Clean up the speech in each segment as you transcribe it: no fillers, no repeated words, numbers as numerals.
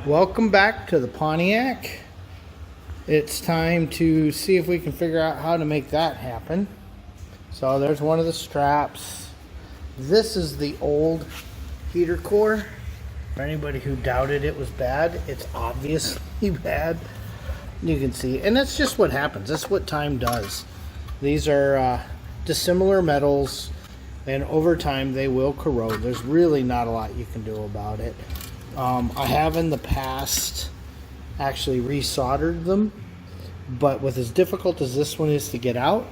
Welcome back to the Pontiac. It's time to see if we can figure out how to make that happen. So there's one of the straps. This is the old heater core. For anybody who doubted it was bad, it's obviously bad. You can see, and that's just what happens. That's what time does. These are dissimilar metals, and over time they will corrode. There's really not a lot you can do about it. I have in the past actually resoldered them, but with as difficult as this one is to get out,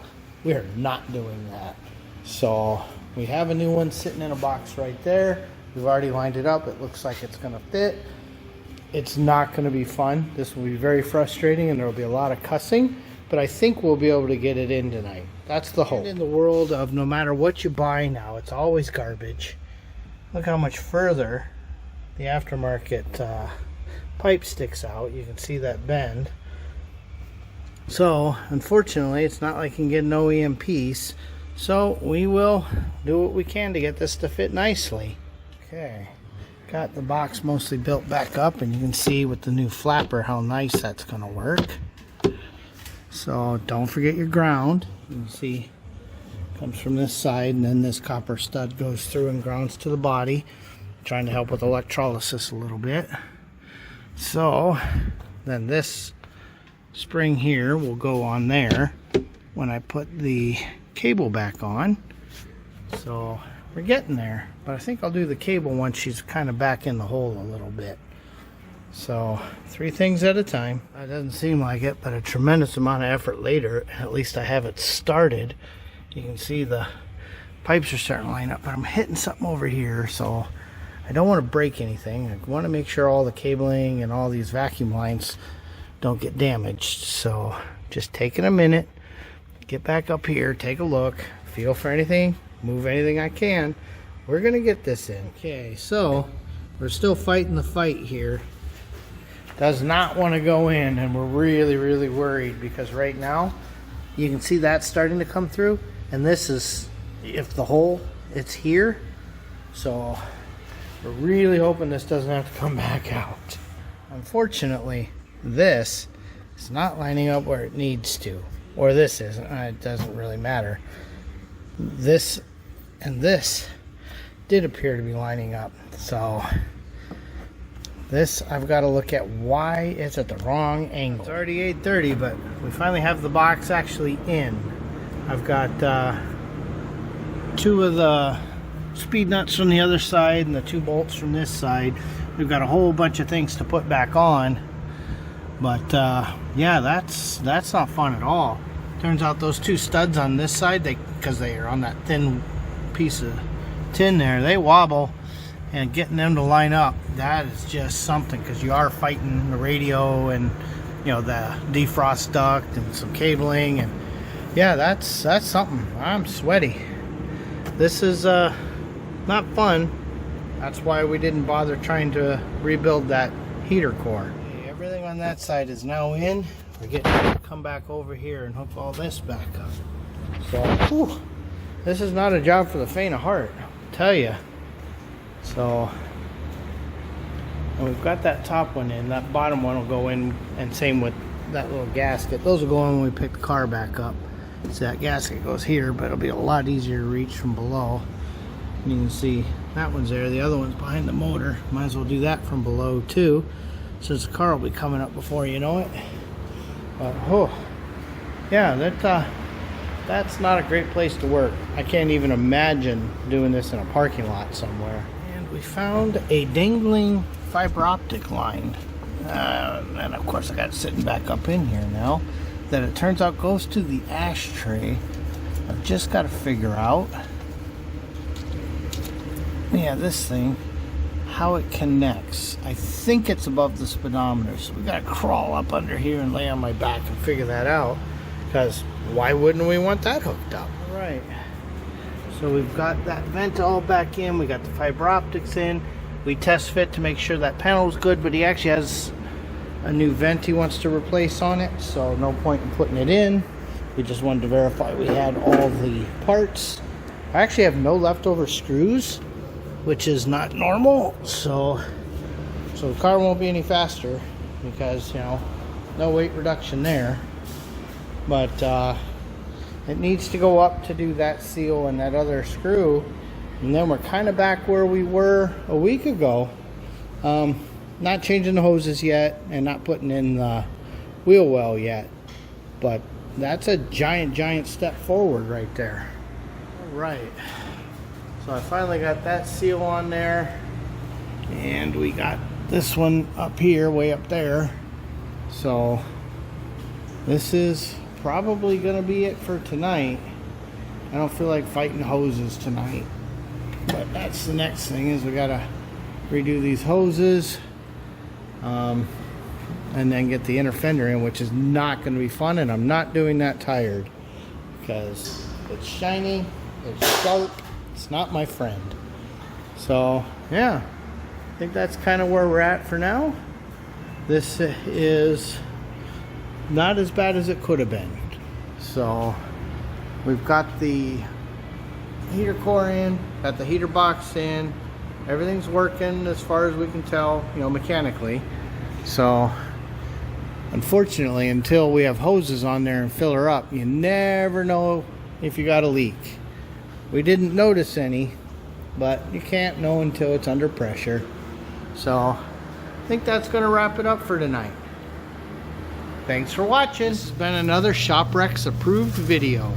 we are not doing that. So we have a new one sitting in a box right there. We've already lined it up. It looks like it's going to fit. It's not going to be fun. This will be very frustrating, and there will be a lot of cussing, but I think we'll be able to get it in tonight. That's the hope. In the world of no matter what you buy now, it's always garbage. Look how much further the aftermarket pipe sticks out. You can see that bend. So unfortunately, it's not like you can get an OEM piece, so we will do what we can to get this to fit nicely. Okay, got the box mostly built back up, and you can see with the new flapper how nice that's going to work. So don't forget your ground. You can see it comes from this side, and then this copper stud goes through and grounds to the body. Trying to help with electrolysis a little bit. So then this spring here will go on there when I put the cable back on. So we're getting there, but I think I'll do the cable once she's kind of back in the hole a little bit. So 3 things at a time. It doesn't seem like it, but a tremendous amount of effort later, at least I have it started. You can see the pipes are starting to line up, but I'm hitting something over here, so I don't want to break anything. I want to make sure all the cabling and all these vacuum lines don't get damaged. So just taking a minute, get back up here, take a look, feel for anything, move anything I can. We're going to get this in. Okay, so we're still fighting the fight here. Does not want to go in, and we're really worried because right now you can see that starting to come through, and this is, if the hole, it's here. So we're really hoping this doesn't have to come back out. Unfortunately, this is not lining up where it needs to. Or this isn't. It doesn't really matter. This and this did appear to be lining up. So this, I've got to look at why it's at the wrong angle. It's already 8:30, but we finally have the box actually in. I've got 2 of the speed nuts from the other side and the 2 bolts from this side. We've got a whole bunch of things to put back on, but yeah, that's not fun at all. Turns out those 2 studs on this side, because they are on that thin piece of tin there, they wobble, and getting them to line up, that is just something, because you are fighting the radio and, you know, the defrost duct and some cabling, and yeah, that's something. I'm sweaty. This is not fun. That's why we didn't bother trying to rebuild that heater core. Okay, everything on that side is now in. We're getting to come back over here and hook all this back up. So, whew, this is not a job for the faint of heart, I'll tell you. So, and we've got that top one in. That bottom one will go in, and same with that little gasket. Those will go in when we pick the car back up. So that gasket goes here, but it'll be a lot easier to reach from below. You can see that one's there. The other one's behind the motor. Might as well do that from below too, since the car will be coming up before you know it. But oh yeah, that's not a great place to work. I can't even imagine doing this in a parking lot somewhere. And we found a dangling fiber optic line, and of course I got it sitting back up in here now, that it turns out goes to the ashtray. I've just got to figure out, yeah, this thing, how it connects. I think it's above the speedometer, so we gotta crawl up under here and lay on my back and figure that out, because why wouldn't we want that hooked up? All right, so we've got that vent all back in, we got the fiber optics in, we test fit to make sure that panel's good, but he actually has a new vent he wants to replace on it, so no point in putting it in. We just wanted to verify we had all the parts. I actually have no leftover screws, which is not normal, so So the car won't be any faster because, you know, no weight reduction there. But it needs to go up to do that seal and that other screw. And then we're kind of back where we were a week ago. Not changing the hoses yet and not putting in the wheel well yet. But that's a giant step forward right there. All right. So I finally got that seal on there. And we got this one up here, way up there. So this is probably going to be it for tonight. I don't feel like fighting hoses tonight. But that's the next thing, is we got to redo these hoses. And then get the inner fender in, which is not going to be fun. And I'm not doing that tired. Because it's shiny, it's sharp, it's not my friend. So, yeah. I think that's kind of where we're at for now. This is not as bad as it could have been. So we've got the heater core in, got the heater box in, everything's working as far as we can tell, you know, mechanically. So unfortunately, until we have hoses on there and fill her up, you never know if you got a leak. We didn't notice any, but you can't know until it's under pressure. So I think that's going to wrap it up for tonight. Thanks for watching. This has been another ShopRex approved video.